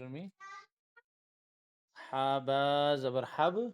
me. حبا زبر حب.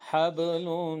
حبلون.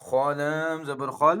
خالم زبر خل.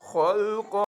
خلق.